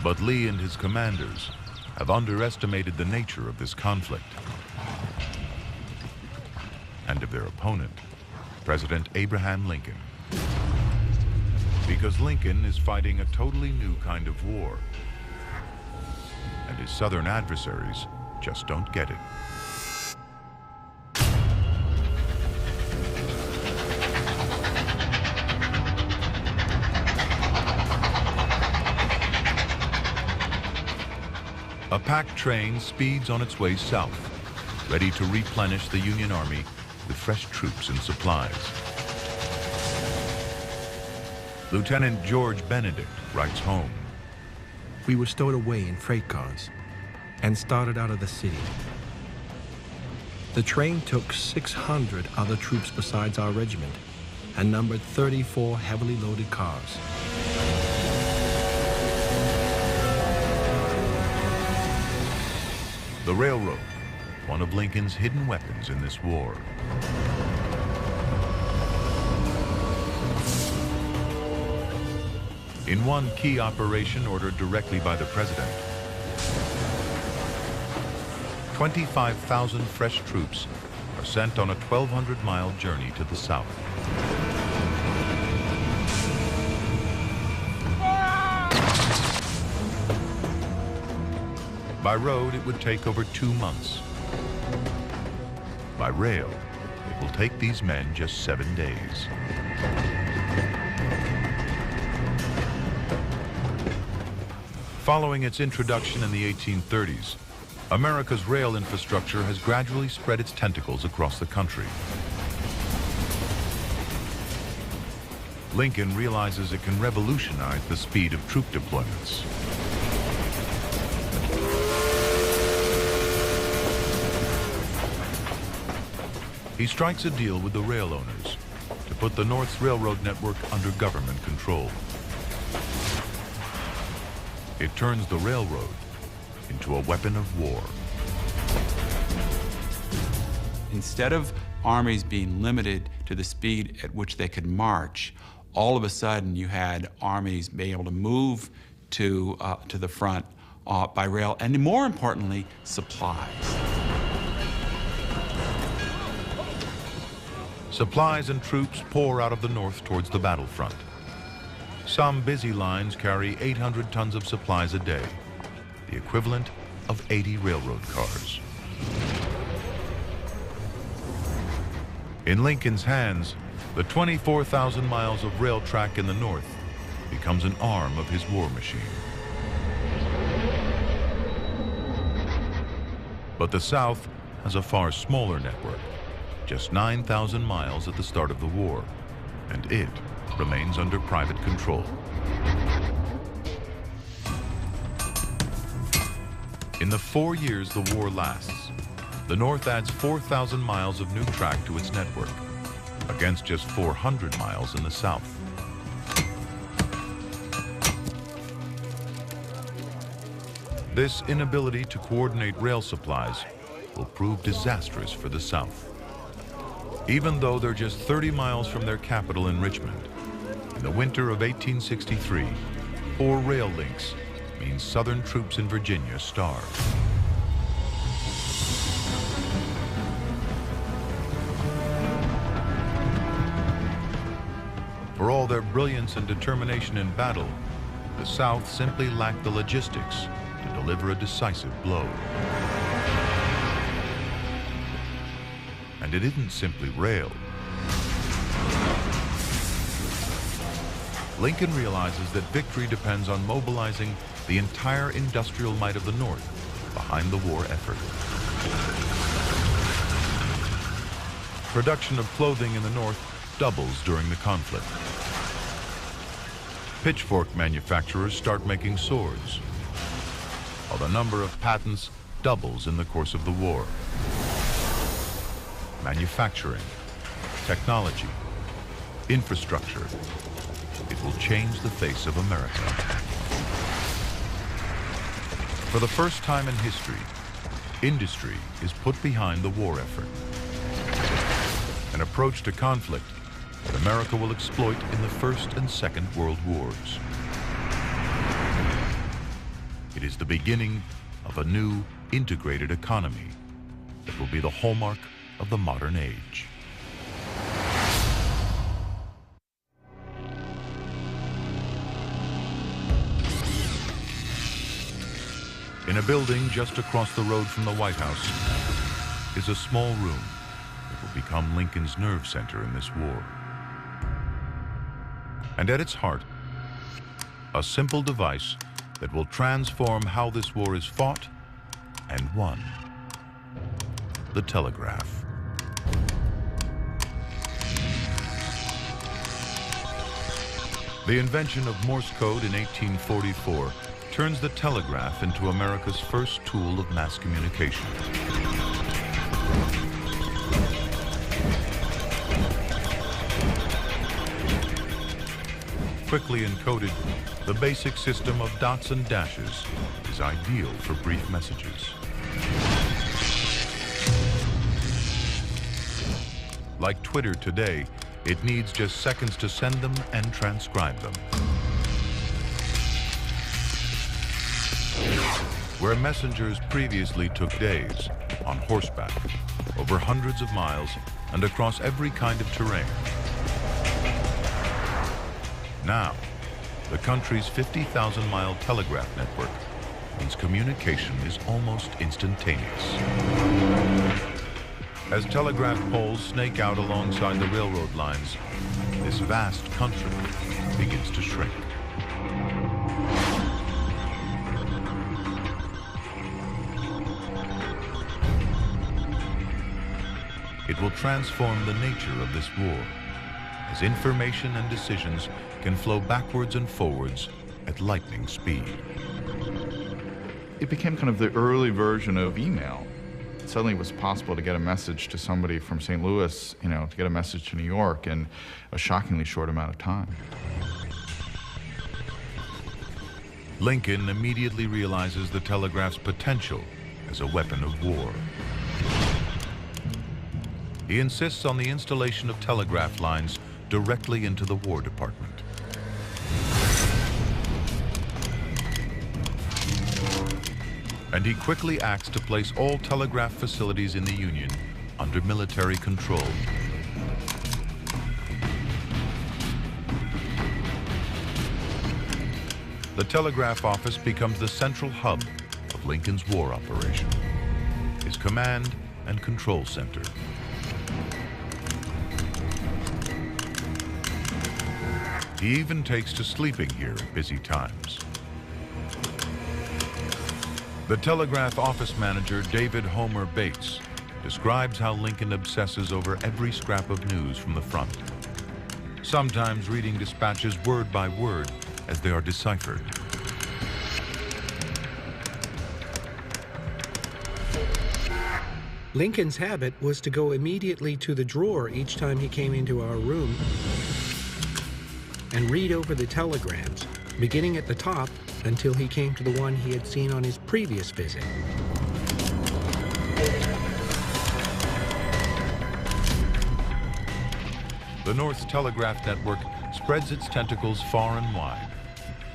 But Lee and his commanders have underestimated the nature of this conflict and of their opponent, President Abraham Lincoln. Because Lincoln is fighting a totally new kind of war, and his Southern adversaries just don't get it. A packed train speeds on its way south, ready to replenish the Union Army with fresh troops and supplies. Lieutenant George Benedict writes home. We were stowed away in freight cars and started out of the city. The train took 600 other troops besides our regiment and numbered 34 heavily loaded cars. The railroad, one of Lincoln's hidden weapons in this war. In one key operation ordered directly by the president, 25,000 fresh troops are sent on a 1,200-mile journey to the south. By road, it would take over 2 months. By rail, it will take these men just 7 days. Following its introduction in the 1830s, America's rail infrastructure has gradually spread its tentacles across the country. Lincoln realizes it can revolutionize the speed of troop deployments. He strikes a deal with the rail owners to put the North's railroad network under government control. It turns the railroad into a weapon of war. Instead of armies being limited to the speed at which they could march, all of a sudden you had armies being able to move to the front by rail, and more importantly, supplies. Supplies and troops pour out of the north towards the battlefront. Some busy lines carry 800 tons of supplies a day, the equivalent of 80 railroad cars. In Lincoln's hands, the 24,000 miles of rail track in the north becomes an arm of his war machine. But the South has a far smaller network, just 9,000 miles at the start of the war, and it remains under private control. In the 4 years the war lasts, the North adds 4,000 miles of new track to its network, against just 400 miles in the South. This inability to coordinate rail supplies will prove disastrous for the South. Even though they're just 30 miles from their capital in Richmond, in the winter of 1863, 4 rail links means Southern troops in Virginia starve. For all their brilliance and determination in battle, the South simply lacked the logistics to deliver a decisive blow. And it isn't simply rail. Lincoln realizes that victory depends on mobilizing the entire industrial might of the North behind the war effort. Production of clothing in the North doubles during the conflict. Pitchfork manufacturers start making swords, while the number of patents doubles in the course of the war. Manufacturing, technology, infrastructure, it will change the face of America. For the first time in history, industry is put behind the war effort. An approach to conflict that America will exploit in the First and Second World Wars. It is the beginning of a new, integrated economy that will be the hallmark of the modern age. In a building just across the road from the White House is a small room that will become Lincoln's nerve center in this war. And at its heart, a simple device that will transform how this war is fought and won: the telegraph. The invention of Morse code in 1844 turns the telegraph into America's first tool of mass communication. Quickly encoded, the basic system of dots and dashes is ideal for brief messages. Like Twitter today, it needs just seconds to send them and transcribe them. Where messengers previously took days, on horseback, over hundreds of miles, and across every kind of terrain. Now, the country's 50,000-mile telegraph network means communication is almost instantaneous. As telegraph poles snake out alongside the railroad lines, this vast country begins to shrink. It will transform the nature of this war, as information and decisions can flow backwards and forwards at lightning speed. It became kind of the early version of email. Suddenly it was possible to get a message to somebody from St. Louis, to get a message to New York in a shockingly short amount of time. Lincoln immediately realizes the telegraph's potential as a weapon of war. He insists on the installation of telegraph lines directly into the War Department. And he quickly acts to place all telegraph facilities in the Union under military control. The telegraph office becomes the central hub of Lincoln's war operation, his command and control center. He even takes to sleeping here at busy times. The telegraph office manager, David Homer Bates, describes how Lincoln obsesses over every scrap of news from the front, sometimes reading dispatches word by word as they are deciphered. Lincoln's habit was to go immediately to the drawer each time he came into our room and read over the telegrams, beginning at the top until he came to the one he had seen on his previous visit. The North's telegraph network spreads its tentacles far and wide,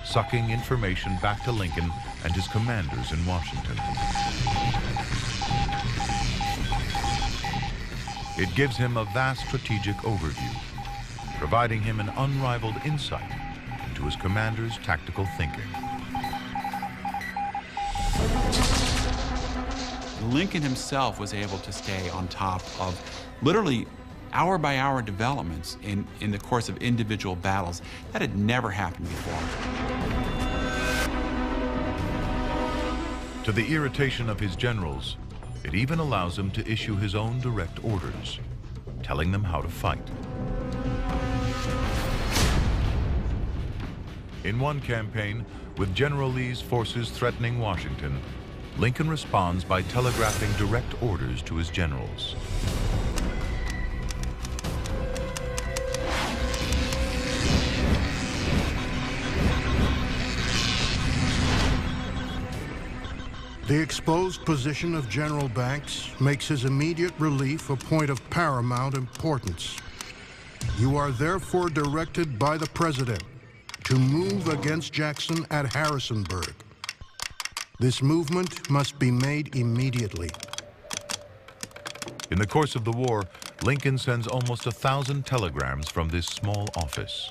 sucking information back to Lincoln and his commanders in Washington. It gives him a vast strategic overview, providing him an unrivaled insight into his commander's tactical thinking. Lincoln himself was able to stay on top of literally hour-by-hour developments in the course of individual battles. That had never happened before. To the irritation of his generals, it even allows him to issue his own direct orders, telling them how to fight. In one campaign, with General Lee's forces threatening Washington, Lincoln responds by telegraphing direct orders to his generals. The exposed position of General Banks makes his immediate relief a point of paramount importance. You are therefore directed by the President to move against Jackson at Harrisonburg. This movement must be made immediately. In the course of the war, Lincoln sends almost 1,000 telegrams from this small office.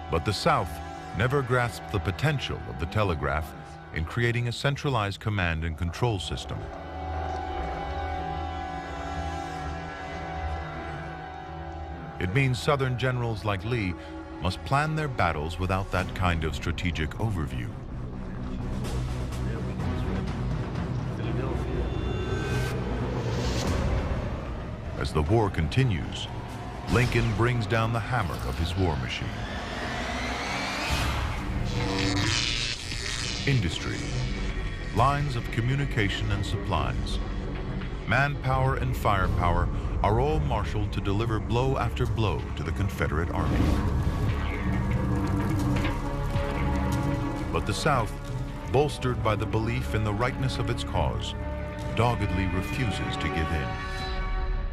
But the South never grasped the potential of the telegraph in creating a centralized command and control system. It means Southern generals like Lee must plan their battles without that kind of strategic overview. As the war continues, Lincoln brings down the hammer of his war machine. Industry, lines of communication and supplies, manpower and firepower are all marshaled to deliver blow after blow to the Confederate Army. But the South, bolstered by the belief in the rightness of its cause, doggedly refuses to give in.